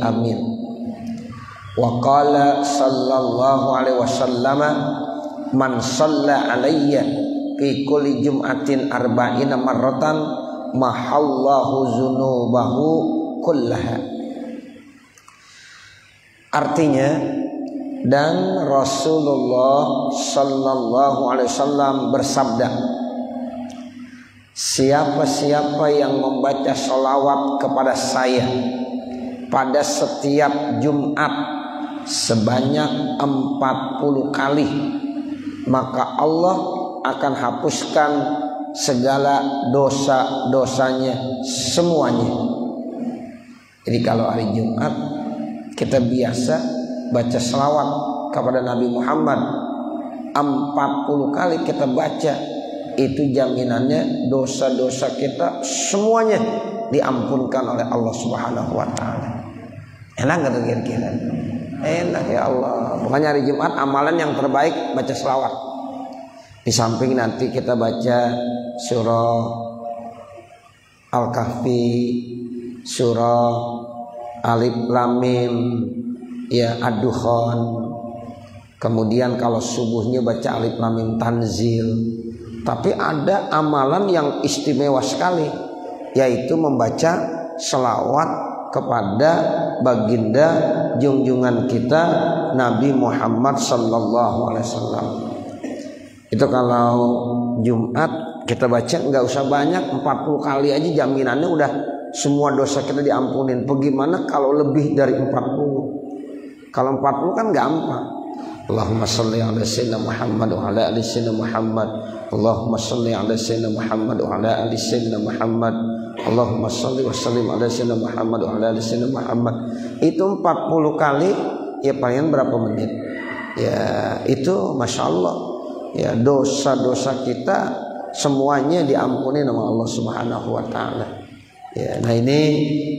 amin. Wa qala sallallahu alaihi wasallam man shalla alayya fi kulli jum'atin arba'ina marratan mahallahu dzunubahu kullaha. Artinya, dan Rasulullah sallallahu alaihi wasallam bersabda, siapa-siapa yang membaca sholawat kepada saya pada setiap Jumat sebanyak 40 kali, maka Allah akan hapuskan segala dosa-dosanya semuanya. Jadi kalau hari Jumat kita biasa baca sholawat kepada Nabi Muhammad 40 kali kita baca, itu jaminannya dosa-dosa kita semuanya diampunkan oleh Allah Subhanahu wa taala. Enak gak tuh kira-kira? Enak ya Allah. Pokoknya hari Jumat amalan yang terbaik baca selawat. Di samping nanti kita baca surah Al-Kahfi, surah Alif Lam Mim, ya Ad-Dukhan. Kemudian kalau subuhnya baca Alif Lam Mim Tanzil. Tapi ada amalan yang istimewa sekali, yaitu membaca selawat kepada baginda junjungan kita Nabi Muhammad sallallahu alaihi wasallam. Itu kalau Jumat kita baca nggak usah banyak, 40 kali aja jaminannya udah semua dosa kita diampunin. Bagaimana kalau lebih dari 40? Kalau 40 kan gampang. Allahumma sholli ala sayyidina Muhammad wa ala ali sayyidina Muhammad. Allahumma sholli ala sayyidina Muhammad wa ala ali sayyidina Muhammad. Allahumma sholli wa sallim ala sayyidina Muhammad wa ala ali sayyidina Muhammad. Itu 40 kali, ya paling berapa menit? Ya itu Masya Allah. Ya dosa-dosa kita semuanya diampuni sama Allah Subhanahu wa taala. Ya, nah ini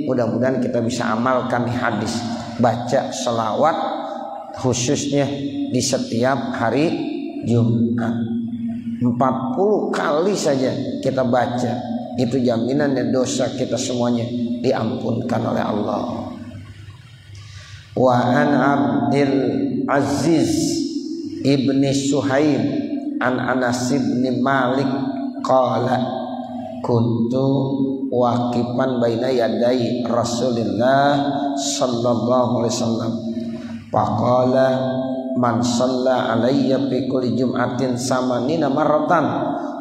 mudah-mudahan kita bisa amalkan hadis baca selawat khususnya di setiap hari Jumat. 40 kali saja kita baca, itu jaminan dan dosa kita semuanya diampunkan oleh Allah. Wa an Abdul Aziz ibni Suhaib an Anas ibni Malik qala kuntu waqifan baina yaday Rasulillah sallallahu alaihi wasallam faqala man shalla alayya fi kulli jum'atin samanina marratan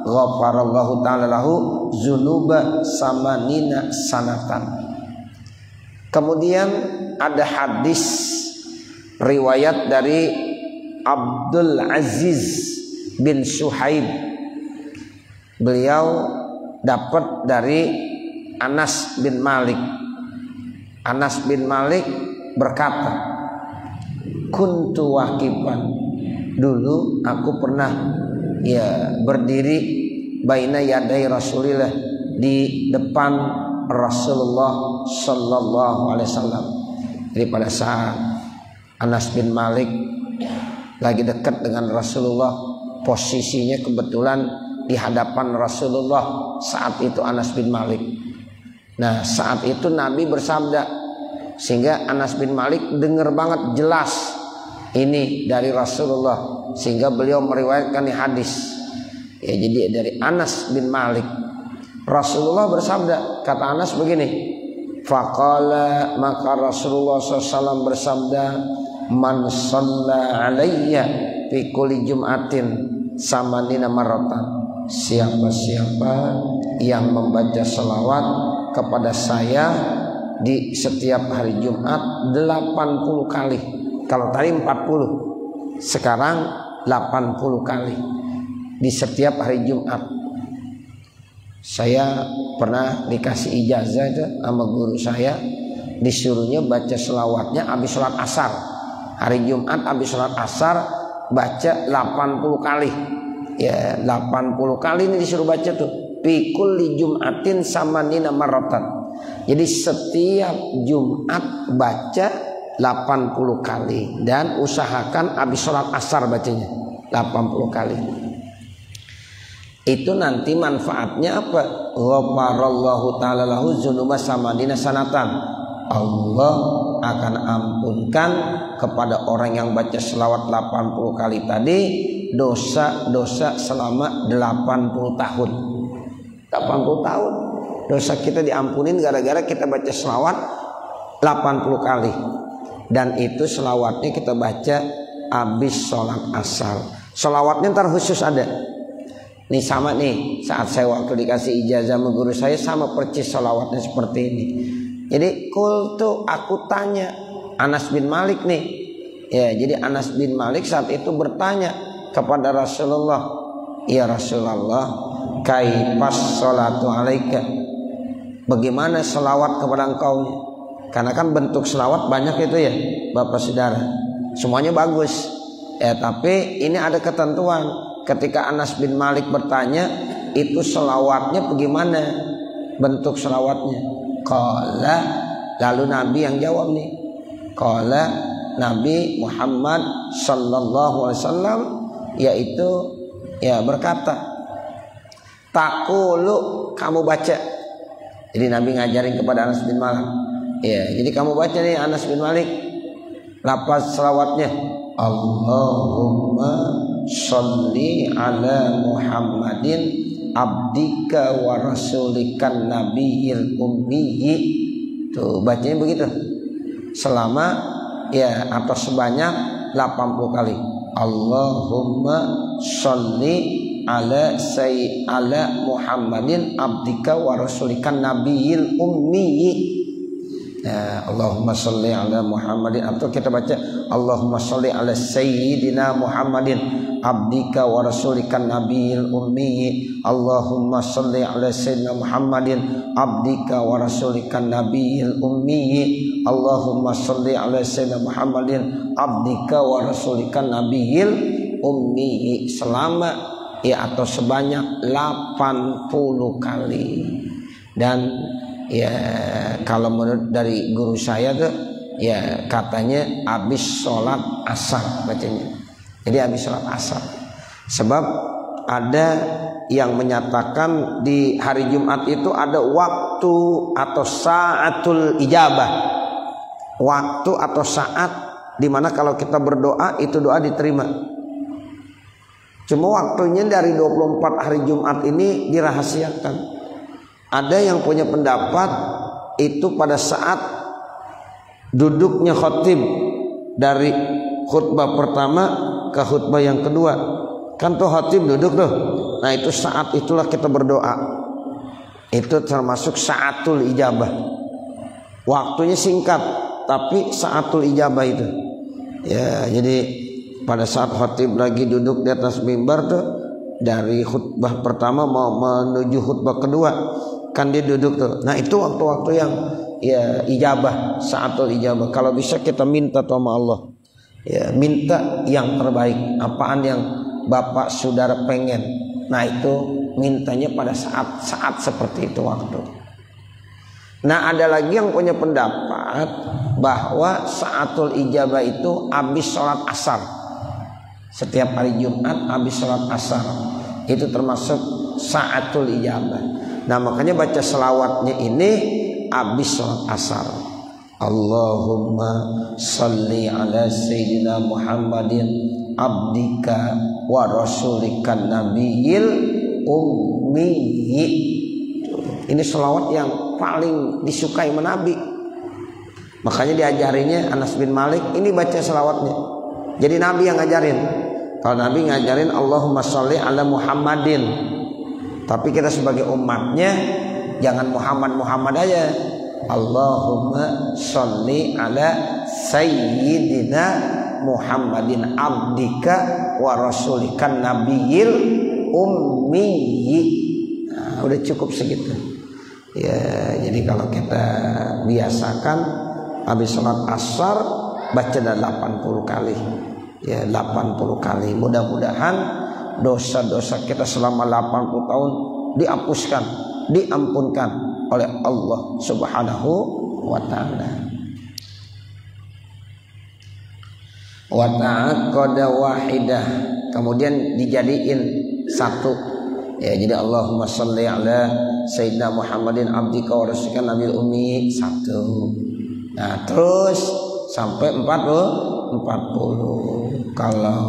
ghafarallahu ta'ala lahu dzunuba samanina sanatan. Kemudian ada hadis riwayat dari Abdul Aziz bin Suhaib. Beliau dapat dari Anas bin Malik. Anas bin Malik berkata, kuntu waqifan, dulu aku pernah ya berdiri baina yaday Rasulillah, di depan Rasulullah sallallahu alaihi wasallam. Jadi pada saat Anas bin Malik lagi dekat dengan Rasulullah, posisinya kebetulan di hadapan Rasulullah saat itu Anas bin Malik. Nah saat itu Nabi bersabda, sehingga Anas bin Malik dengar banget jelas ini dari Rasulullah, sehingga beliau meriwayatkan di hadis. Ya, jadi dari Anas bin Malik, Rasulullah bersabda, kata Anas begini, faqala, maka Rasulullah SAW bersabda, man shalla alayya fi kulli jum'atin samanina marratan, siapa-siapa yang membaca selawat kepada saya di setiap hari Jumat 80 kali. Kalau tadi 40, sekarang 80 kali di setiap hari Jumat. Saya pernah dikasih ijazah itu sama guru saya, disuruhnya baca selawatnya habis sholat asar. Hari Jumat habis sholat asar baca 80 kali. Ya 80 kali ini disuruh baca tuh. Pikul li Jum'atin samanina marratan. Jadi setiap Jumat baca 80 kali, dan usahakan habis sholat asar bacanya 80 kali. Itu nanti manfaatnya apa? Ghafarallahu ta'ala lahu dzunuba samanina sanatan. Allah akan ampunkan kepada orang yang baca selawat 80 kali tadi dosa-dosa selama 80 tahun. 80 tahun dosa kita diampunin gara-gara kita baca selawat 80 kali. Dan itu selawatnya kita baca habis sholat asar. Selawatnya ntar khusus ada. Nih sama nih, saat saya waktu dikasih ijazah sama guru saya sama persis selawatnya seperti ini. Jadi kultu aku tanya Anas bin Malik nih. Ya, jadi Anas bin Malik saat itu bertanya kepada Rasulullah, "Ya Rasulullah, kaifas sholatu alaika?" Bagaimana selawat kepada engkau? Karena kan bentuk selawat banyak itu ya, Bapak Saudara. Semuanya bagus. Ya, tapi ini ada ketentuan. Ketika Anas bin Malik bertanya, itu selawatnya bagaimana? Bentuk selawatnya. Qala, lalu Nabi yang jawab nih. Qala, Nabi Muhammad sallallahu alaihi wasallam yaitu ya berkata, "Taqulu, kamu baca." Jadi Nabi ngajarin kepada Anas bin Malik. Ya, jadi kamu baca nih Anas bin Malik. Lafaz selawatnya, Allahumma sholli ala Muhammadin abdika wa rasulikan nabiyil ummiyi. Tuh bacanya begitu. Selama ya atau sebanyak 80 kali. Allahumma sholli ala Muhammadin abdika wa rasulikan nabiyil ummiyi. Allahumma sholli ala Muhammadin, atau kita baca Allahumma sholli ala sayyidina Muhammadin abdika wa rasulikan nabiyil ummi. Allahumma sholli ala sayyidina Muhammadin abdika wa rasulikan nabiyil ummi. Allahumma sholli ala sayyidina Muhammadin abdika wa rasulikan nabiyil ummi. Selama ya atau sebanyak 80 kali. Dan ya kalau menurut dari guru saya tuh ya katanya habis sholat asar bacanya. Jadi habis sholat asar. Sebab ada yang menyatakan di hari Jumat itu ada waktu atau saatul ijabah. Waktu atau saat dimana kalau kita berdoa itu doa diterima. Cuma waktunya dari 24 hari Jumat ini dirahasiakan. Ada yang punya pendapat itu pada saat duduknya khatib dari khutbah pertama ke khutbah yang kedua. Kan tuh khatib duduk tuh. Nah itu saat itulah kita berdoa. Itu termasuk saatul ijabah. Waktunya singkat tapi saatul ijabah itu. Ya, jadi pada saat khatib lagi duduk di atas mimbar tuh, dari khutbah pertama mau menuju khutbah kedua kan dia duduk tuh. Nah itu waktu-waktu yang ya ijabah, saatul ijabah. Kalau bisa kita minta sama Allah, ya minta yang terbaik. Apaan yang bapak saudara pengen, nah itu mintanya pada saat seperti itu waktu. Nah ada lagi yang punya pendapat bahwa saatul ijabah itu habis sholat asar. Setiap hari Jumat habis sholat asar itu termasuk saatul ijabah. Nah makanya baca selawatnya ini habis sholat asar. Allahumma salli ala sayyidina Muhammadin abdika wa rasulikan nabiyil ummiyi. Ini selawat yang paling disukai Nabi. Makanya diajarinya Anas bin Malik ini baca selawatnya. Jadi Nabi yang ngajarin. Kalau Nabi ngajarin Allahumma sholli ala Muhammadin. Tapi kita sebagai umatnya jangan Muhammad aja. Allahumma sholli ala sayyidina Muhammadin abdika wa rasulikan nabiyil ummiyi. Nah, udah cukup segitu. Ya, jadi kalau kita biasakan habis sholat asar baca 80 kali. Ya, 80 kali. Mudah-mudahan dosa-dosa kita selama 80 tahun dihapuskan, diampunkan oleh Allah Subhanahu wa taala. Wa ta'aqada wahidah, kemudian dijadiin satu. Ya, jadi Allahumma sholli ala sayyidina Muhammadin abdika wa rasulika nabil ummi satu. Nah, terus sampai 40. Kalau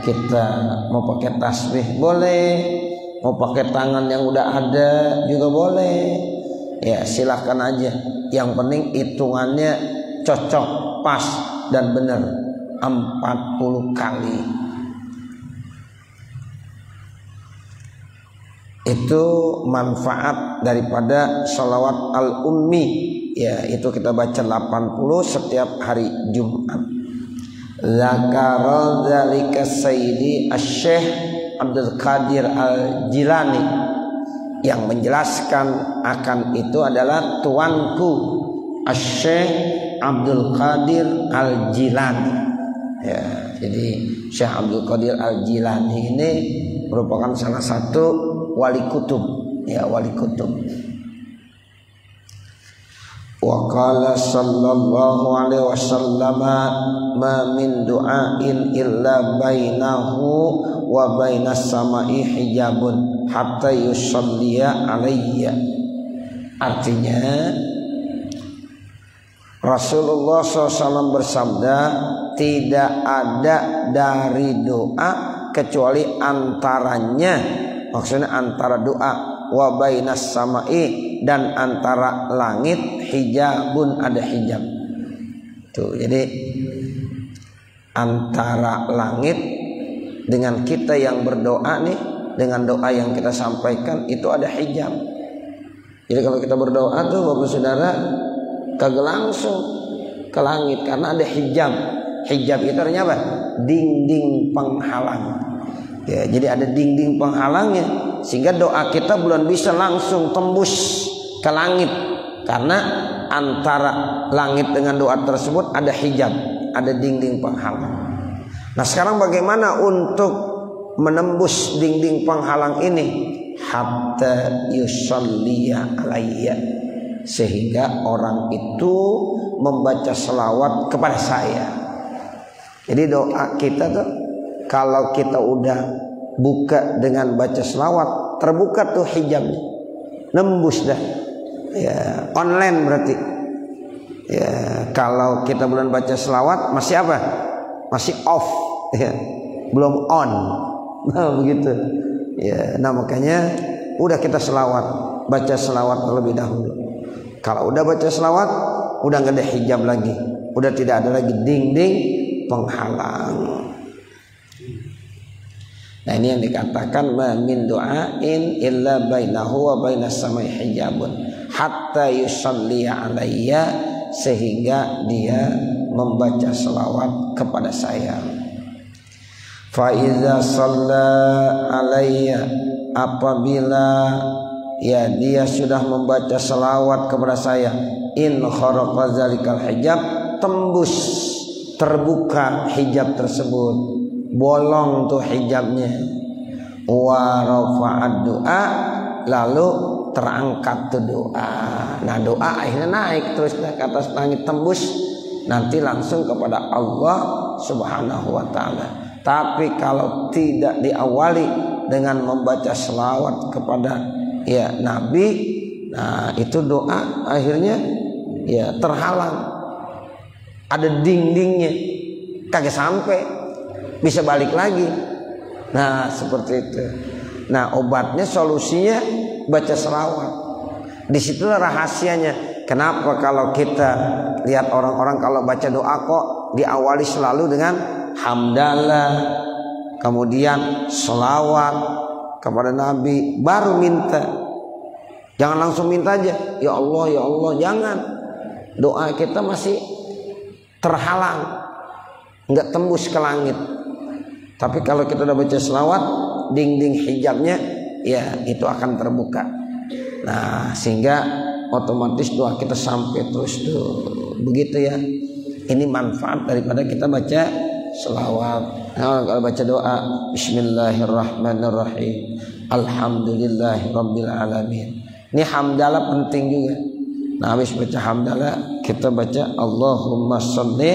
kita mau pakai tasbih boleh, mau pakai tangan yang udah ada juga boleh. Ya, silahkan aja. Yang penting hitungannya cocok, pas dan benar. 40 kali. Itu manfaat daripada sholawat al-ummi. Ya, itu kita baca 80 setiap hari Jumat. Zakara dzalika Sayyidi Asy-Syaikh Abdul Qadir Al-Jilani. Yang menjelaskan akan itu adalah tuanku Asy-Syaikh Abdul Qadir Al-Jilani. Ya, jadi Syekh Abdul Qadir Al-Jilani ini merupakan salah satu wali kutub, ya, wali kutub. Wa qala sallallahu alaihi wasallam ma min du'ain illa bainahu wa bainas sama'i hijabun hatta yusalliya alayya. Artinya Rasulullah SAW bersabda, tidak ada dari doa kecuali antaranya, maksudnya antara doa wa bainas sama'i dan antara langit hijabun, ada hijab. Tuh, jadi antara langit dengan kita yang berdoa nih, dengan doa yang kita sampaikan itu ada hijab. Jadi kalau kita berdoa tuh Bapak Saudara kagak langsung ke langit karena ada hijab. Hijab itu artinya apa? Dinding penghalang. Ya, jadi ada dinding penghalangnya sehingga doa kita belum bisa langsung tembus ke langit karena antara langit dengan doa tersebut ada hijab, ada dinding penghalang. Nah, sekarang bagaimana untuk menembus dinding penghalang ini? Hatta yusalliya alayya, sehingga orang itu membaca selawat kepada saya. Jadi doa kita tuh kalau kita udah buka dengan baca selawat, terbuka tuh hijabnya, nembus dah. Ya, online berarti. Ya, kalau kita belum baca selawat masih apa? Masih off, ya, belum on. Nah, begitu. Ya, nah makanya udah kita selawat, baca selawat terlebih dahulu. Kalau udah baca selawat, udah nggak ada hijab lagi, udah tidak ada lagi dinding penghalang. Nah, ini yang dikatakan ma min du'ain illa bainahu wa bainas samai hijabun hatta yusalliya alayya, sehingga dia membaca selawat kepada saya. Fa iza shalla alayya, apabila ya dia sudah membaca selawat kepada saya, in kharaqa zalikal hijab, tembus, terbuka hijab tersebut, bolong tuh hijabnya, wa rafa'ad du'a, lalu terangkat tuh doa. Nah, doa akhirnya naik terus ke atas langit, tembus nanti langsung kepada Allah Subhanahu wa taala. Tapi kalau tidak diawali dengan membaca selawat kepada ya Nabi, nah itu doa akhirnya ya terhalang, ada dindingnya, kagak sampai, bisa balik lagi. Nah, seperti itu. Nah, obatnya, solusinya baca selawat. Disitulah rahasianya. Kenapa kalau kita lihat orang-orang kalau baca doa kok diawali selalu dengan hamdalah, kemudian selawat kepada Nabi, baru minta. Jangan langsung minta aja, ya Allah, ya Allah, jangan. Doa kita masih terhalang, nggak tembus ke langit. Tapi kalau kita udah baca selawat, dinding hijabnya ya itu akan terbuka. Nah, sehingga otomatis doa kita sampai terus tuh. Begitu ya. Ini manfaat daripada kita baca selawat. Nah, kalau baca doa Bismillahirrahmanirrahim, Alhamdulillahirabbil alamin. Ini hamdalah penting juga. Nah, habis baca hamdalah kita baca Allahumma sholli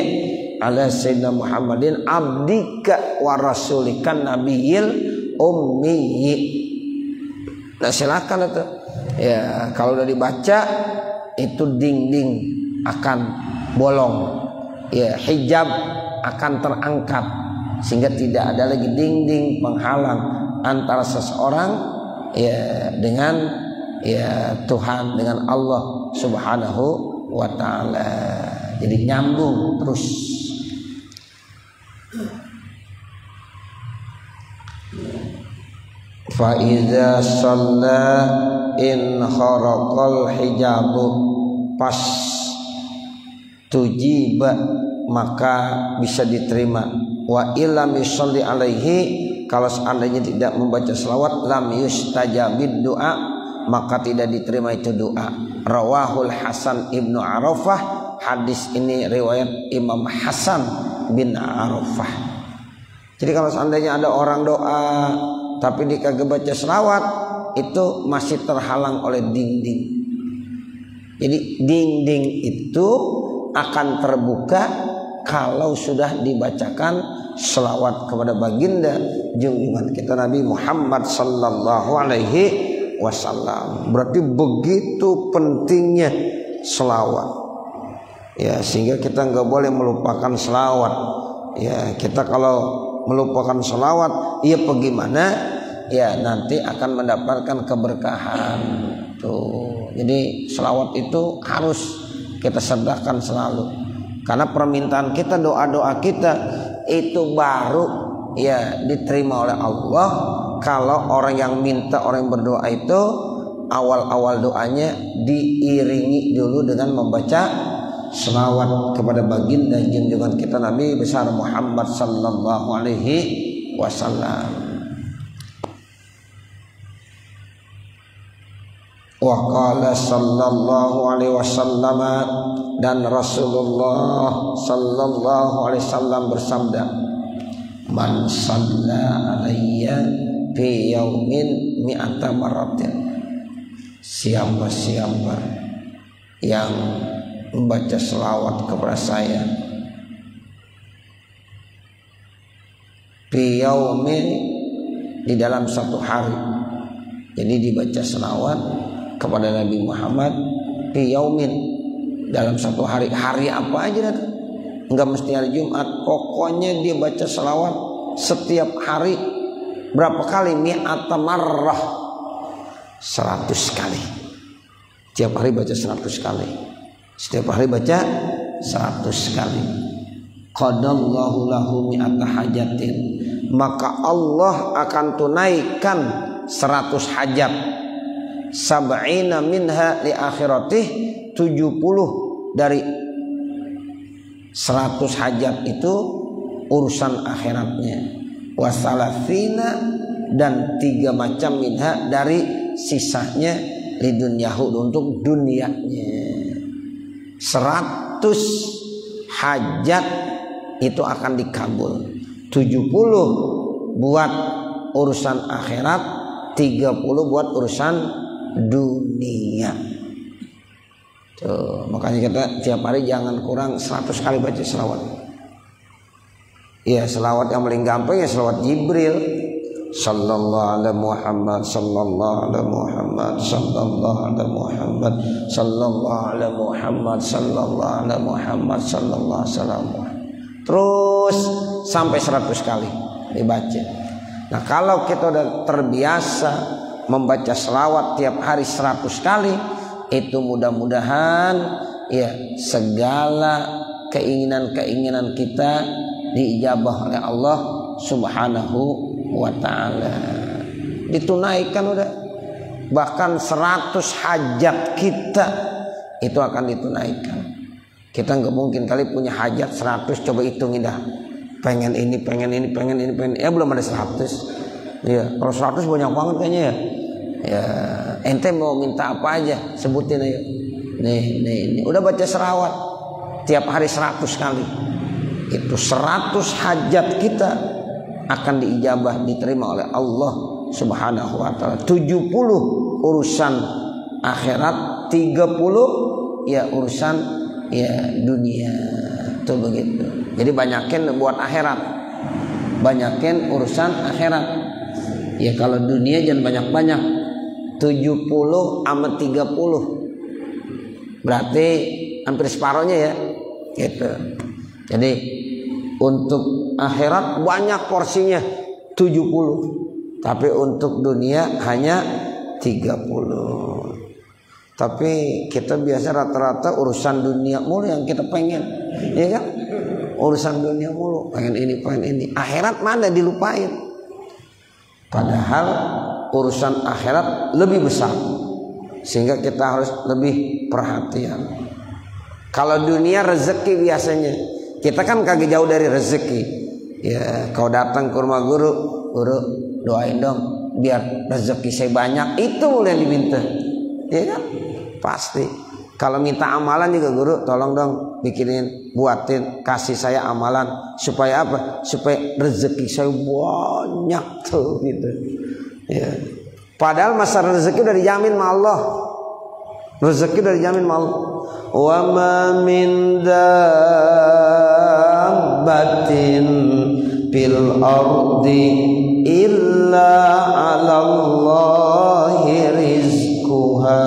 ala sayyidina Muhammadin abdika wa rasulika nabiyil ummi. Nah, silakan itu. Ya, kalau udah dibaca itu dinding akan bolong, ya hijab akan terangkat sehingga tidak ada lagi dinding penghalang antara seseorang ya dengan ya Tuhan, dengan Allah Subhanahu wa taala. Jadi nyambung terus. Fa iza shalla in kharaqal hijabu, pas tujiba maka bisa diterima. Wa illam yusalli alaihi, kalau seandainya tidak membaca selawat, lam yustajabid doa, maka tidak diterima itu doa. Rawahul Hasan ibnu Arafah, hadis ini riwayat Imam Hasan bin Arafah. Jadi kalau seandainya ada orang doa tapi dia kagak baca selawat, itu masih terhalang oleh dinding. Jadi dinding itu akan terbuka kalau sudah dibacakan selawat kepada baginda junjungan kita Nabi Muhammad sallallahu alaihi wasallam. Berarti begitu pentingnya selawat. Ya, sehingga kita nggak boleh melupakan selawat. Ya, kita kalau melupakan selawat, ya bagaimana? Ya nanti akan mendapatkan keberkahan. Tuh. Jadi selawat itu harus kita sedekahkan selalu. Karena permintaan kita, doa-doa kita itu baru ya diterima oleh Allah kalau orang yang minta, orang yang berdoa itu awal-awal doanya diiringi dulu dengan membaca selawat kepada baginda junjungan kita Nabi besar Muhammad sallallahu alaihi wasallam. Wa qala sallallahu alaihi wasallam, dan Rasulullah sallallahu alaihi wasallam bersabda, man shalla alayya fi yaumin mi'ata maratin, siapa yang membaca selawat kepada saya fi yaumin, di dalam satu hari. Jadi dibaca selawat kepada Nabi Muhammad fi yaumin, dalam satu hari. Hari apa aja dah, enggak mesti hari Jumat, pokoknya dia baca selawat setiap hari. Berapa kali? Mi'ata marrah, 100 kali. Tiap hari baca 100 kali. Setiap hari baca 100 kali. Qadallahu lahu mi'ata hajatin, maka Allah akan tunaikan 100 hajat. Sab'ina minha li akhiratih, 70 dari 100 hajat itu urusan akhiratnya. Wasalasina, dan 3 macam minha dari sisanya li dunyahu, untuk dunianya. 100 hajat itu akan dikabul. 70 buat urusan akhirat, 30 buat urusan dunia. Tuh, makanya kita tiap hari jangan kurang 100 kali baca selawat. Ya, selawat yang paling gampang ya selawat Jibril. Sallallahu alaihi Muhammad, sallallahu alaihi Muhammad, sallallahu alaihi Muhammad, sallallahu alaihi Muhammad, sallallahu alaihi Muhammad, sallallahu alaihi wasallam. Terus sampai 100 kali dibaca. Nah, kalau kita udah terbiasa membaca selawat tiap hari 100 kali, itu mudah-mudahan ya segala keinginan-keinginan kita diijabah oleh Allah Subhanahu wa ta'ala, ditunaikan udah. Bahkan 100 hajat kita itu akan ditunaikan. Kita nggak mungkin kali punya hajat 100, coba hitungin dah. Pengen ini, ya belum ada 100. Ya, kalau 100 banyak banget kayaknya ya. Ya, ente mau minta apa aja sebutin aja. Nih. Udah baca selawat tiap hari 100 kali. Itu 100 hajat kita akan diijabah, diterima oleh Allah Subhanahu wa taala. 70 urusan akhirat, 30 ya urusan ya dunia. Tuh begitu. Jadi banyakin buat akhirat. Banyakin urusan akhirat. Ya kalau dunia jangan banyak-banyak. 70 sama 30. Berarti hampir separohnya ya. Gitu. Jadi untuk akhirat banyak porsinya 70, tapi untuk dunia hanya 30. Tapi kita biasa rata-rata urusan dunia mulu yang kita pengen, ya kan? Urusan dunia mulu, pengen ini. Akhirat mana dilupain. Padahal urusan akhirat lebih besar, sehingga kita harus lebih perhatian. Kalau dunia rezeki biasanya, kita kan kagak jauh dari rezeki. Ya, kau datang ke rumah guru doain dong biar rezeki saya banyak, itu yang diminta. Ya kan? Pasti. Kalau minta amalan juga guru, tolong dong bikinin, buatin, kasih saya amalan supaya apa? Supaya rezeki saya banyak tuh gitu. Ya. Padahal masalah rezeki udah dijamin sama Allah. Rezeki udah dijamin sama Allah. Wa ma min dabbatin fil ardi illa 'alallahi rizquha.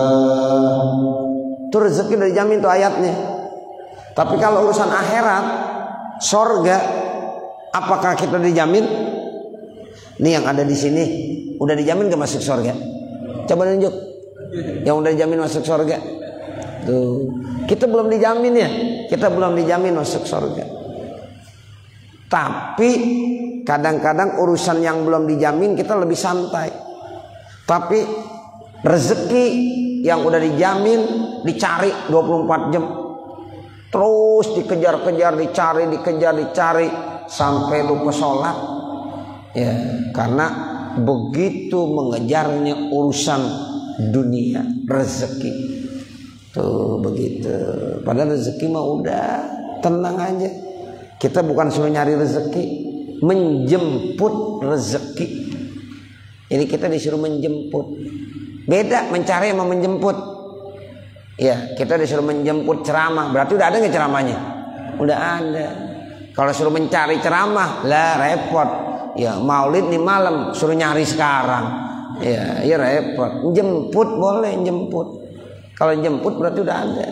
Itu rezeki udah dijamin tuh ayatnya. Tapi kalau urusan akhirat, sorga, apakah kita dijamin? Nih yang ada di sini udah dijamin gak masuk sorga? Coba tunjuk yang udah dijamin masuk sorga. Tuh, kita belum dijamin ya. Kita belum dijamin masuk sorga. Tapi kadang-kadang urusan yang belum dijamin kita lebih santai. Tapi rezeki yang udah dijamin dicari 24 jam. Terus dikejar-kejar, dicari sampai lupa sholat. Ya, karena begitu mengejarnya urusan dunia, rezeki. Tuh begitu. Padahal rezeki mah udah tenang aja. Kita bukan cuma nyari rezeki, menjemput rezeki. Ini kita disuruh menjemput. Beda mencari sama menjemput. Ya, kita disuruh menjemput ceramah, berarti udah ada nggak ceramahnya? Udah ada. Kalau suruh mencari ceramah, lah repot. Ya, maulid nih malam, suruh nyari sekarang. Ya repot. Jemput boleh, jemput. Kalau jemput berarti udah ada.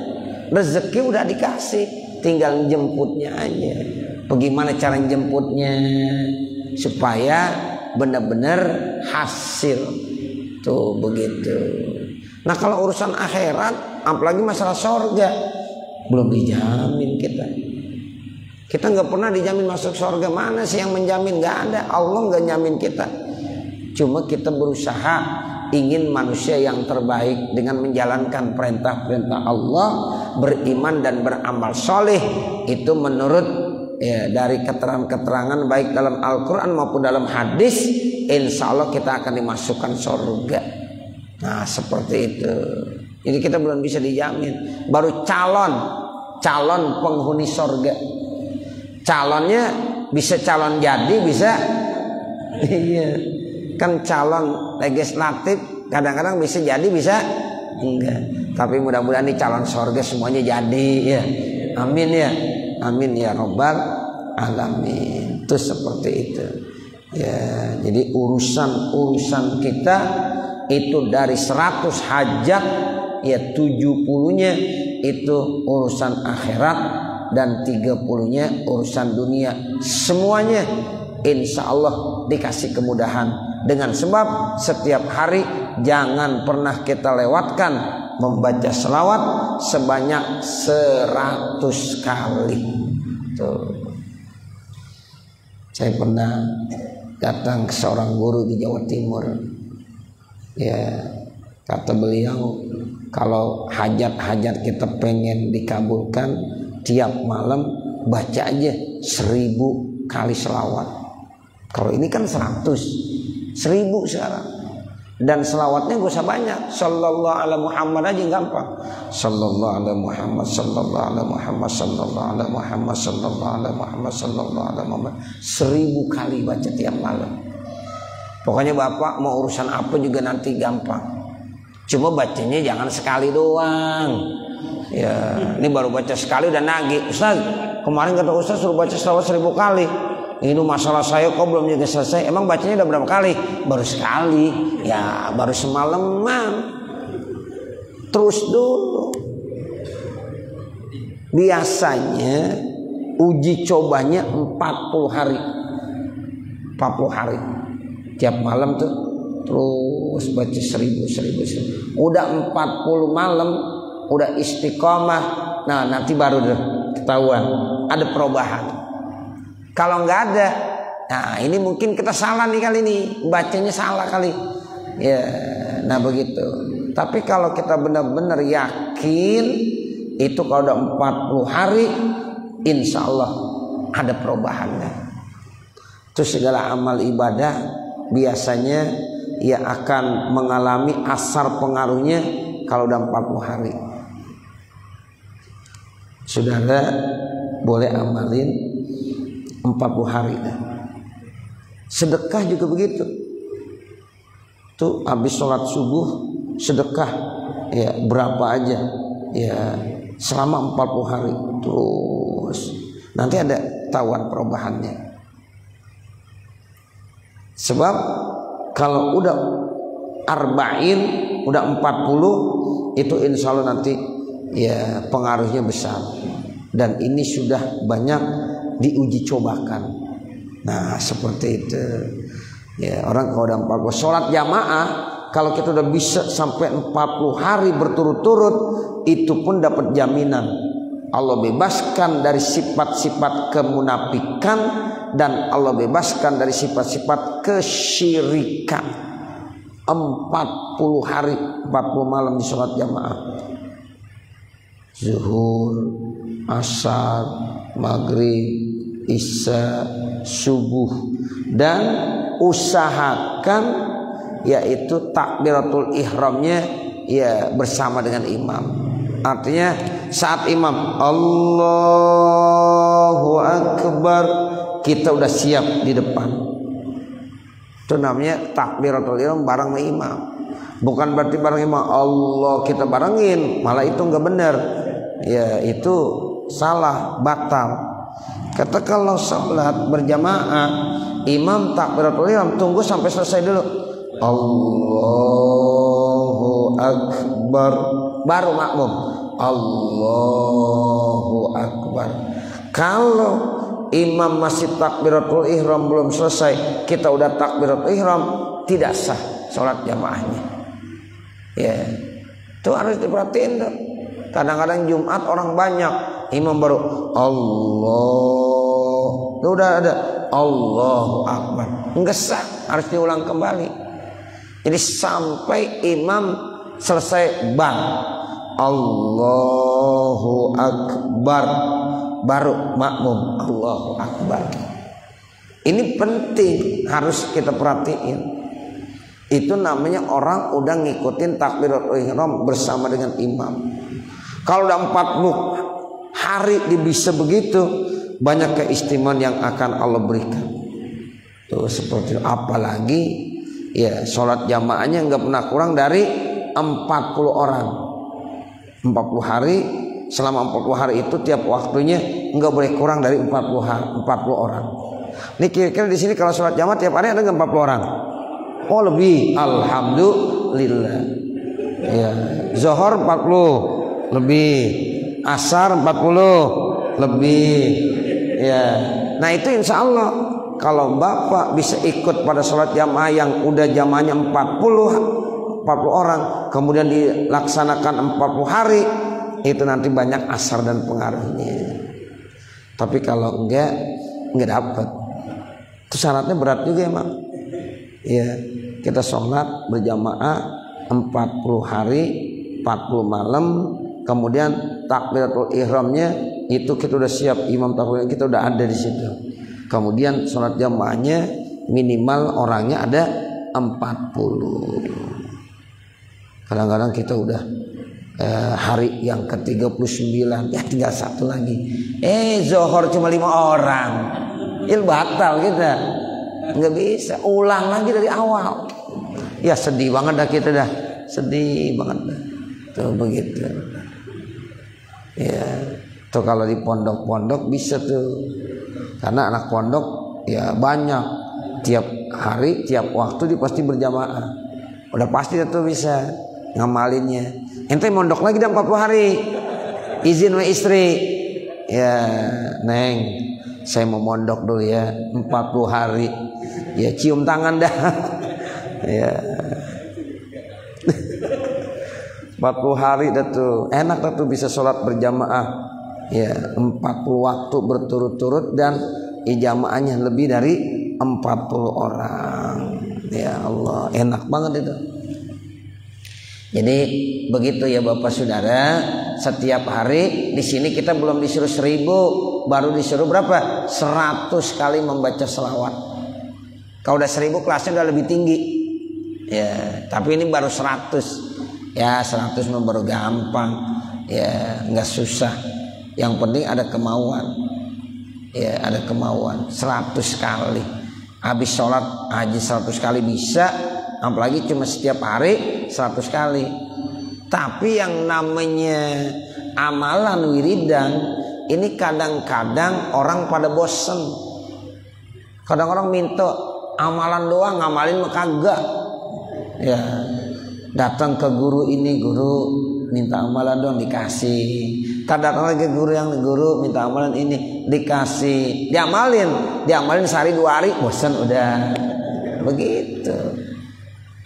Rezeki udah dikasih, tinggal jemputnya aja. Bagaimana cara jemputnya supaya benar-benar hasil. Tuh begitu. Nah kalau urusan akhirat, apalagi masalah surga, belum dijamin kita. Kita nggak pernah dijamin masuk surga. Mana sih yang menjamin? Nggak ada. Allah nggak nyamin kita. Cuma kita berusaha ingin manusia yang terbaik dengan menjalankan perintah-perintah Allah, beriman dan beramal soleh. Itu menurut ya, dari keterangan-keterangan baik dalam Al-Quran maupun dalam hadis, insya Allah kita akan dimasukkan surga. Nah seperti itu. Jadi kita belum bisa dijamin. Baru calon penghuni surga. Calonnya bisa calon jadi, bisa iya. Kan calon legislatif kadang-kadang bisa jadi, bisa enggak. Tapi mudah-mudahan nih calon surga semuanya jadi ya. Amin ya. Amin ya robbal alamin. Itu seperti itu. Ya, jadi urusan kita itu dari 100 hajat ya 70-nya itu urusan akhirat dan 30-nya urusan dunia. Semuanya insya Allah dikasih kemudahan. Dengan sebab setiap hari jangan pernah kita lewatkan membaca selawat sebanyak 100 kali. Tuh. Saya pernah datang ke seorang guru di Jawa Timur. Ya, kata beliau, kalau hajat-hajat kita pengen dikabulkan, tiap malam baca aja 1000 kali selawat. Kalau ini kan 100, 1000 sekarang. Dan selawatnya gak usah banyak. Sallallahu ala Muhammad aja gampang. Sallallahu ala Muhammad, sallallahu ala Muhammad, sallallahu ala Muhammad, sallallahu ala Muhammad, sallallahu ala Muhammad. 1000 kali baca tiap malam. Pokoknya Bapak mau urusan apa juga nanti gampang. Cuma bacanya jangan sekali doang. Ya, ini baru baca sekali udah nagih. Ustaz, kemarin kata Ustaz suruh baca selawat 1000 kali. Ini masalah saya kok belum juga selesai. Emang bacanya udah berapa kali? Baru sekali. Ya baru semalaman. Terus dulu. biasanya uji cobanya 40 hari. 40 hari. Tiap malam tuh terus baca 1000. Udah 40 malam, udah istiqomah. Nah, nanti baru deh ketahuan ada perubahan. Kalau nggak ada, nah ini mungkin kita salah nih kali ini, bacanya salah kali. Ya, nah begitu. Tapi kalau kita benar-benar yakin itu kalau udah 40 hari, insya Allah ada perubahannya. Terus segala amal ibadah biasanya ia akan mengalami asar pengaruhnya kalau udah 40 hari. Saudara boleh amalin 40 hari. Sedekah juga begitu. Tuh habis sholat subuh sedekah ya berapa aja ya selama 40 hari terus nanti ada tahuan perubahannya. Sebab kalau udah arba'in, udah 40 itu insya Allah nanti ya pengaruhnya besar. Dan ini sudah banyak diuji cobakan. Nah seperti itu. Ya orang kalau udah 40 sholat jamaah, kalau kita udah bisa sampai 40 hari berturut-turut, itu pun dapat jaminan Allah bebaskan dari sifat-sifat kemunafikan dan Allah bebaskan dari sifat-sifat kesyirikan. 40 hari 40 malam di sholat jamaah, zuhur, asar, maghrib, isya, subuh. Dan usahakan yaitu takbiratul ihramnya ya bersama dengan imam. Artinya saat imam Allahu Akbar, kita udah siap di depan. Itu namanya takbiratul ihram bareng sama imam. Bukan berarti bareng imam Allah kita barengin, malah itu enggak benar. Ya itu salah, batal. Kata kalau salat berjamaah, imam takbiratul ihram tunggu sampai selesai dulu. Allahu Akbar, baru makmum. Allahu Akbar. Kalau imam masih takbiratul ihram belum selesai, kita udah takbiratul ihram, tidak sah sholat jamaahnya. Ya, itu harus diperhatiin tuh. Kadang-kadang Jumat orang banyak, imam baru Allah, udah ada Allahu Akbar, enggak sah, harus diulang kembali. Jadi sampai imam selesai bang Allahu Akbar, baru makmum Allahu Akbar. Ini penting, harus kita perhatiin. Itu namanya orang udah ngikutin takbiratul ihram bersama dengan imam. Kalau udah 40 hari bisa begitu, banyak keistimewaan yang akan Allah berikan. Tuh seperti itu. Apalagi ya sholat jamaahnya nggak pernah kurang dari 40 orang. 40 hari, selama 40 hari itu tiap waktunya nggak boleh kurang dari 40 orang. Ini kira-kira di sini kalau sholat jamaah tiap hari ada nggak 40 orang? Oh lebih, alhamdulillah. Ya, Zuhur 40 lebih, asar 40 lebih. Ya, nah itu insya Allah kalau bapak bisa ikut pada sholat jamaah yang udah jamaahnya 40 orang, kemudian dilaksanakan 40 hari, itu nanti banyak asar dan pengaruhnya. Tapi kalau enggak dapat. Itu syaratnya berat juga emang. Ya, kita sholat berjamaah 40 hari 40 malam, kemudian takbiratul ihramnya itu kita udah siap, imam takbir kita udah ada di situ. Kemudian sholat jamaahnya minimal orangnya ada 40. Kadang-kadang kita udah hari yang ke-39 ya tinggal satu lagi. Zuhur cuma 5 orang. Batal kita. Nggak bisa, ulang lagi dari awal. Ya sedih banget dah kita dah. Sedih banget dah. Tuh begitu. Ya, tuh kalau di pondok-pondok bisa tuh. Karena anak pondok ya banyak. Tiap hari, tiap waktu dia pasti berjamaah. Udah pasti tuh bisa ngamalinnya. Ente mondok lagi dah 40 hari. Izin sama istri. Ya, Neng, saya mau mondok dulu ya 40 hari. Ya cium tangan dah. Ya. 40 hari dah tuh. Enak dah tuh bisa sholat berjamaah. Ya, 40 waktu berturut-turut dan ijamaahnya lebih dari 40 orang. Ya Allah, enak banget itu. Jadi begitu ya Bapak Saudara, setiap hari di sini kita belum disuruh 1000, baru disuruh berapa? 100 kali membaca selawat. Kalau udah 1000 kelasnya udah lebih tinggi. Ya, tapi ini baru 100. Ya 100 baru gampang. Ya nggak susah. Yang penting ada kemauan. Ya ada kemauan. 100 kali. Habis sholat haji 100 kali bisa. Apalagi cuma setiap hari 100 kali. Tapi yang namanya amalan wiridan ini kadang-kadang orang pada bosen. Kadang orang minta amalan doang, ngamalin mah kagak. Ya, datang ke guru ini, guru minta amalan doang dikasih. Kadang lagi guru minta amalan ini dikasih. Diamalin sehari 2 hari bosen udah. Begitu.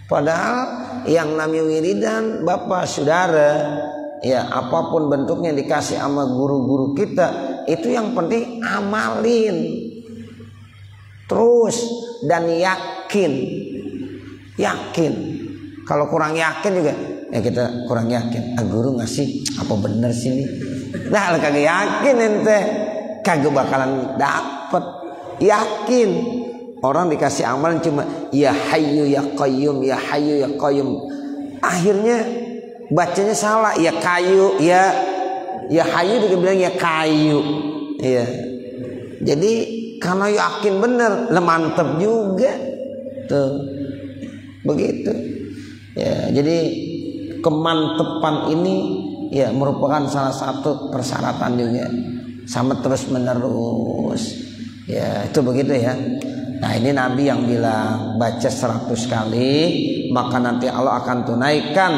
Padahal yang namanya wiridan Bapak Saudara, ya apapun bentuknya dikasih sama guru-guru kita, itu yang penting amalin terus dan yakin. Kalau kurang yakin juga ya kita kurang yakin. Guru ngasih apa bener sih ini? Nah kagak yakin ente kagak bakalan dapet. Yakin. Orang dikasih amalan cuma ya hayyu ya qayyum, ya hayyu ya qayyum. Akhirnya bacanya salah, ya kayu, ya hayyu juga bilang ya kayu. Iya. Jadi karena yakin bener, mantep juga. Tuh. Begitu. Ya, jadi kemantepan ini ya merupakan salah satu persyaratan juga. Sama terus menerus. Ya, itu begitu ya. Nah ini Nabi yang bilang baca 100 kali maka nanti Allah akan tunaikan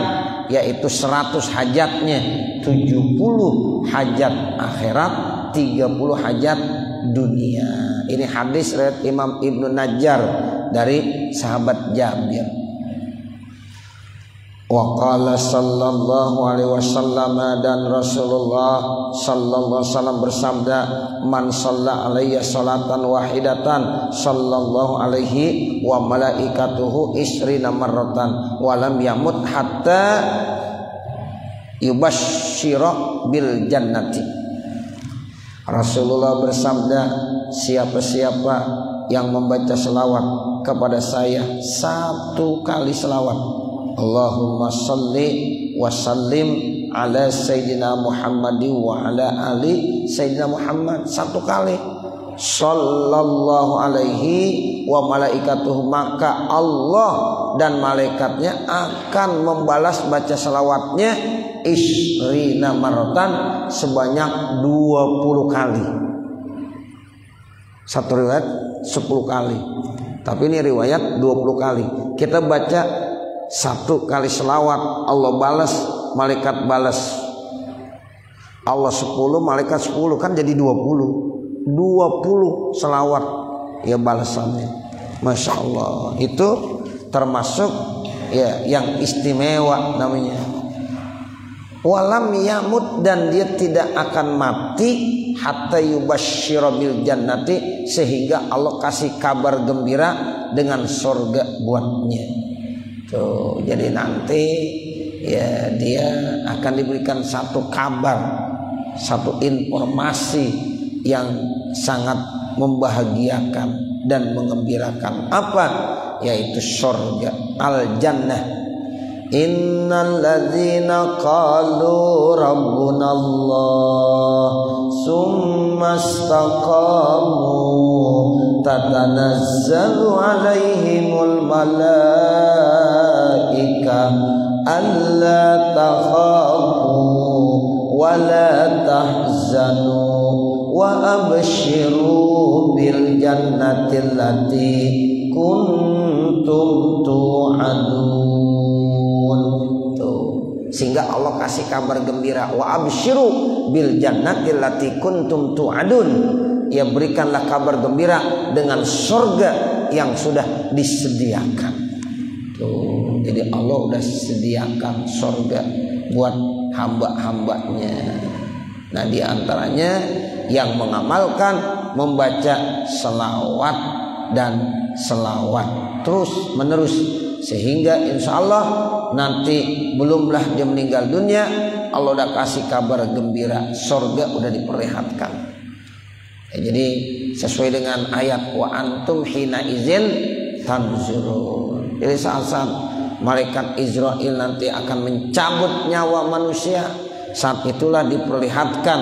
yaitu 100 hajatnya, 70 hajat akhirat, 30 hajat dunia. Ini hadis riwayat Imam Ibnu Najjar dari sahabat Jabir. Wa qala sallallahu alaihi wasallam, dan Rasulullah sallallahu alaihi wasallam bersabda, man shalla alayya salatan wahidatan sallallahu alaihi wa malaikatuhu isrina marratan wa lam yamut hatta yubashshira bil jannati. Rasulullah bersabda, siapa-siapa yang membaca selawat kepada saya 1 kali selawat, Allahumma salli wa sallim ala Sayyidina Muhammadin wa ala ali Sayyidina Muhammad, 1 kali sallallahu alaihi wa malaikatuh, maka Allah dan malaikatnya akan membalas baca selawatnya isrina maratan, sebanyak 20 kali. Satu riwayat 10 kali, tapi ini riwayat 20 kali. Kita baca 1 kali selawat, Allah balas, malaikat balas. Allah 10, malaikat 10, kan jadi 20 selawat ya balasannya. Masya Allah, itu termasuk ya yang istimewa namanya. Walam yamut, dan dia tidak akan mati hatta yubashshira bil jannati, sehingga Allah kasih kabar gembira dengan surga buatnya. Tuh, jadi nanti ya dia akan diberikan 1 kabar, 1 informasi yang sangat membahagiakan dan mengembirakan. Apa? Yaitu surga, al-jannah. Innal ladzina qalu rabbuna Allah summa istaqamu tatanazzalu alaihimul malaika alla takhafu wa la tahzanu wa abshiru bil jannati allati kuntum tu'adun. Sehingga Allah kasih kabar gembira, wa absyiru bil jannati allati kuntum tu'adun. Ya, berikanlah kabar gembira dengan surga yang sudah disediakan. Tuh, jadi Allah udah sediakan surga buat hamba-hambanya. Nah, di antaranya yang mengamalkan membaca selawat dan selawat terus menerus, sehingga insya Allah nanti belumlah dia meninggal dunia Allah udah kasih kabar gembira surga udah diperlihatkan. Ya, jadi sesuai dengan ayat wa antum hina izin tanzurun. Jadi saat-saat malaikat Israel nanti akan mencabut nyawa manusia, saat itulah diperlihatkan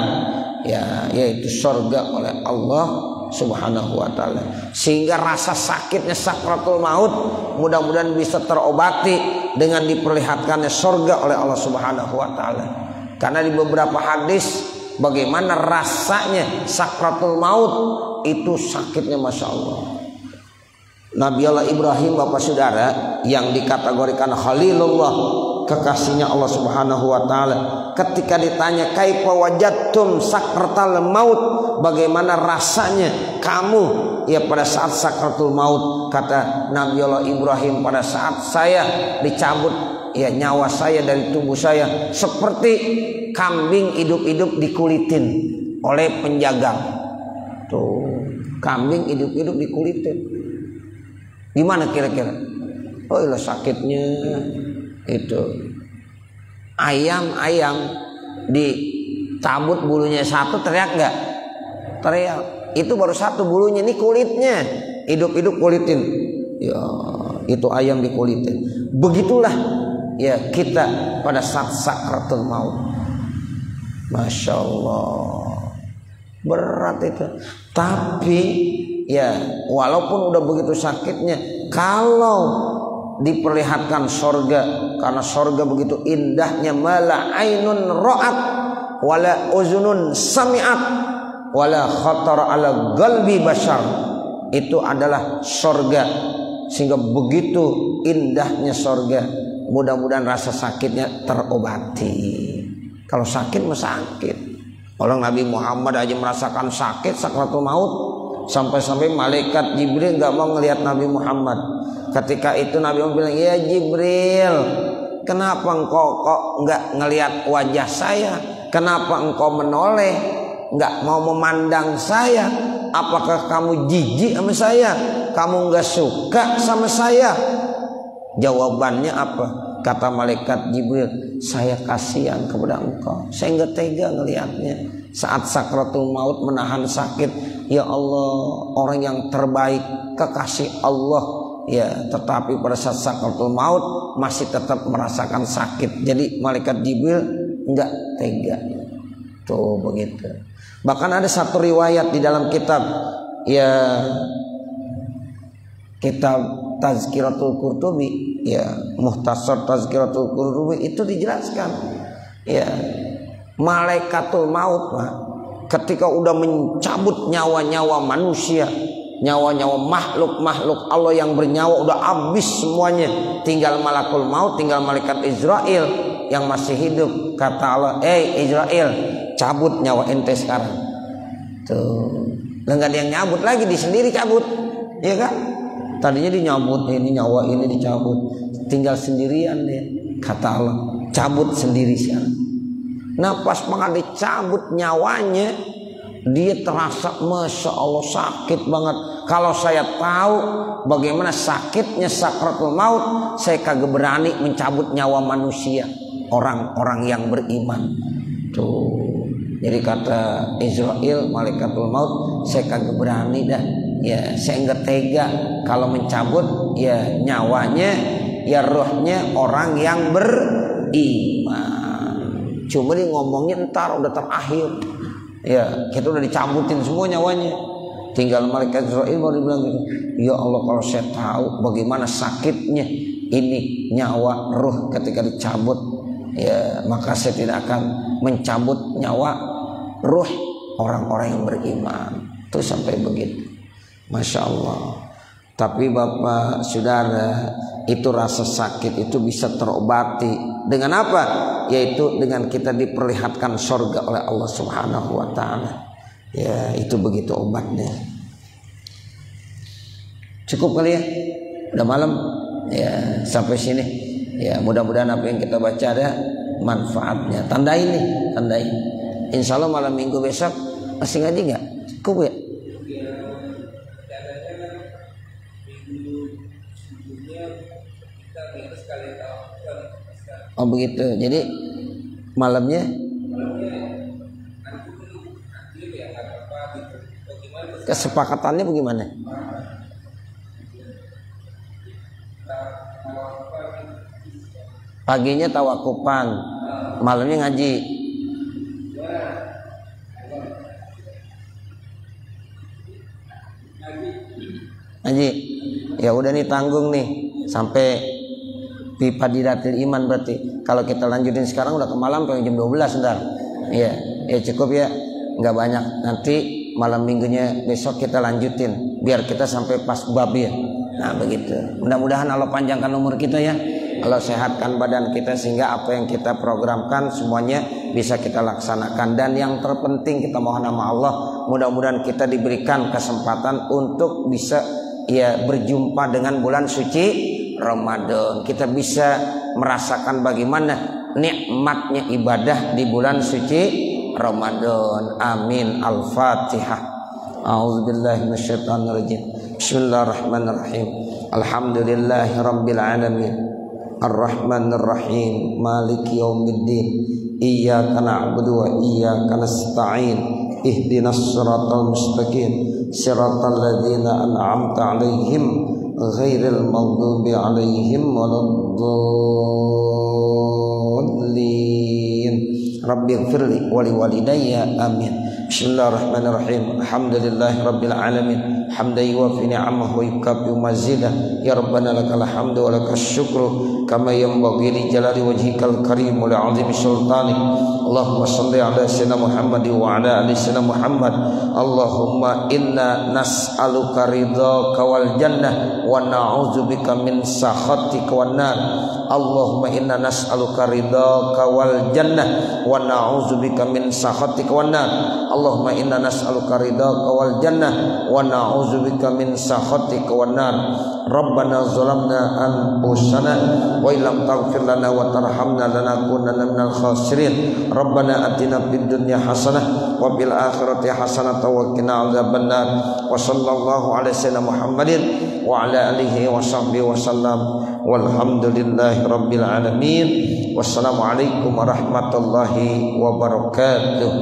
ya, yaitu surga oleh Allah Subhanahu wa ta'ala. Sehingga rasa sakitnya sakratul maut mudah-mudahan bisa terobati dengan diperlihatkannya surga oleh Allah Subhanahu wa ta'ala. Karena di beberapa hadis bagaimana rasanya sakratul maut itu sakitnya, Masya Allah. Nabi Allah Ibrahim, bapak saudara, yang dikategorikan Khalilullah, kekasihnya Allah Subhanahu wa ta'ala, ketika ditanya kaifa wajadtum sakratal maut, bagaimana rasanya kamu ya pada saat sakratul maut, kata Nabi Allah Ibrahim, pada saat saya dicabut ya nyawa saya dari tubuh saya seperti kambing hidup-hidup dikulitin oleh penjagal. Tuh, kambing hidup-hidup dikulitin. Gimana kira-kira? Oh, ilah sakitnya itu. Ayam dicabut bulunya satu, teriak nggak? Teriak. Itu baru satu bulunya, ini kulitnya hidup-hidup kulitin. Ya, itu ayam dikulitin. Begitulah ya kita pada saat sakratul maut. Masya Allah, berat itu. Tapi ya walaupun udah begitu sakitnya, kalau diperlihatkan sorga, karena sorga begitu indahnya, mala ainun ra'at wala uzunun sami'at wala khatar ala qalbi bashar. Itu adalah sorga, sehingga begitu indahnya sorga, mudah-mudahan rasa sakitnya terobati. Kalau sakit mah sakit. Orang Nabi Muhammad aja merasakan sakit sakratul maut, sampai-sampai malaikat Jibril nggak mau ngelihat Nabi Muhammad. Ketika itu Nabi Muhammad bilang, ya Jibril, kenapa engkau kok nggak ngelihat wajah saya? Kenapa engkau menoleh, nggak mau memandang saya? Apakah kamu jijik sama saya? Kamu nggak suka sama saya? Jawabannya apa? Kata malaikat Jibril, saya kasihan kepada engkau, saya nggak tega ngelihatnya. Saat sakratul maut menahan sakit, ya Allah, orang yang terbaik, kekasih Allah, ya, tetapi pada saat sakratul maut masih tetap merasakan sakit. Jadi malaikat Jibril nggak tega. Tuh begitu. Bahkan ada satu riwayat di dalam kitab, ya, kitab Tazkiratul Qurtubi, ya, Muhtasar Tazkiratul Qurtubi, itu dijelaskan ya, malaikatul maut ketika udah mencabut nyawa-nyawa manusia, nyawa-nyawa makhluk-makhluk Allah yang bernyawa udah habis semuanya, tinggal malakul maut, tinggal malaikat Israel yang masih hidup. Kata Allah, Israel, cabut nyawa ente sekarang. Tuh, nggak ada yang nyabut lagi, dia sendiri cabut, ya kan? Tadinya dinyabut, ini nyawa ini dicabut, tinggal sendirian dia. Kata Allah, cabut sendiri sekarang. Nah, pas banget dicabut nyawanya, dia terasa Masya Allah sakit banget. Kalau saya tahu bagaimana sakitnya sakratul maut, saya kagak berani mencabut nyawa manusia, orang-orang yang beriman. Tuh, jadi kata Israel, malaikatul maut, saya kagak berani dah. Ya, saya nggak tega kalau mencabut ya nyawanya, ya rohnya orang yang beriman. Cuma dia ngomongnya ntar udah terakhir. Ya, kita udah dicabutin semua nyawanya. Tinggal malaikat Israel baru bilang gitu, ya Allah, kalau saya tahu bagaimana sakitnya ini nyawa ruh ketika dicabut, ya maka saya tidak akan mencabut nyawa ruh orang-orang yang beriman. Terus sampai begitu. Masya Allah. Tapi Bapak, Saudara, itu rasa sakit itu bisa terobati dengan apa? Yaitu dengan kita diperlihatkan surga oleh Allah Subhanahu wa taala. Ya, itu begitu obatnya. Cukup kali ya? Udah malam. Ya, sampai sini. Ya, mudah-mudahan apa yang kita baca ada manfaatnya. Tandai nih, tandai. Insya Allah malam minggu besok masih ngaji nggak? Cukup ya? Oh begitu. Jadi malamnya kesepakatannya bagaimana? Paginya tawakupan, malamnya ngaji. Ngaji. Ya udah nih, tanggung nih sampai pipa didatil iman berarti. Kalau kita lanjutin sekarang udah ke malam sampai jam 12 ntar. Iya, ya cukup ya. Enggak banyak. Nanti malam minggunya besok kita lanjutin biar kita sampai pas bab ya. Nah, begitu. Mudah-mudahan Allah panjangkan umur kita ya. Allah sehatkan badan kita sehingga apa yang kita programkan semuanya bisa kita laksanakan. Dan yang terpenting kita mohon nama Allah, mudah-mudahan kita diberikan kesempatan untuk bisa ya berjumpa dengan bulan suci Ramadan. Kita bisa merasakan bagaimana nikmatnya ibadah di bulan suci Ramadan. Amin. Al-Fatihah. A'udzubillahi minasyaitonirrajim. Bismillahirrahmanirrahim. Alhamdulillahirabbil alamin. Ar-Rahmanir Rahim. Maliki yaumiddin. Iyyaka na'budu wa iyyaka nasta'in. Ihdinas siratal mustaqim. Siratal ladzina an'amta 'alaihim ghairil maghdubi 'alaihim waladdallin. Rabbighfirli wa liwalidayya. Amin. Bismillahirrahmanirrahim. Alhamdulillahirabbil alamin. Hamdan yuwafi ni'amahu wa yukafi mazidah. Ya Rabbana lakal hamdu wa lakas syukru kama yanbaghi li jalali wajhikal karim wa li 'azimi sultanik. Allahumma shalli ala sayyidina Muhammad wa ala ali sayyidina Muhammad. Allahumma inna nas'aluka ridhaka wal jannah wa na'udzubika min sakhatika wan nar. Allahumma inna nas'aluka ridhaka wal jannah wa na'udzubika min sakhatika wan nar. Allahumma inna nas'aluka ridhaka wal jannah wa na'udzubika min sakhatika wan nar. Rabbana zalamna anfusana wa illam taghfir lana wa tarhamna lanakunanna minal khasirin. Rabbana atina fid dunya hasanah wa fil akhirati hasanah wa qina adzabannar. Wa sallallahu ala sayyidina Muhammadin wa ala alihi wa sahbihi wa sallam. Walhamdulillahi rabbil alamin. Wassalamualaikum warahmatullahi wabarakatuh.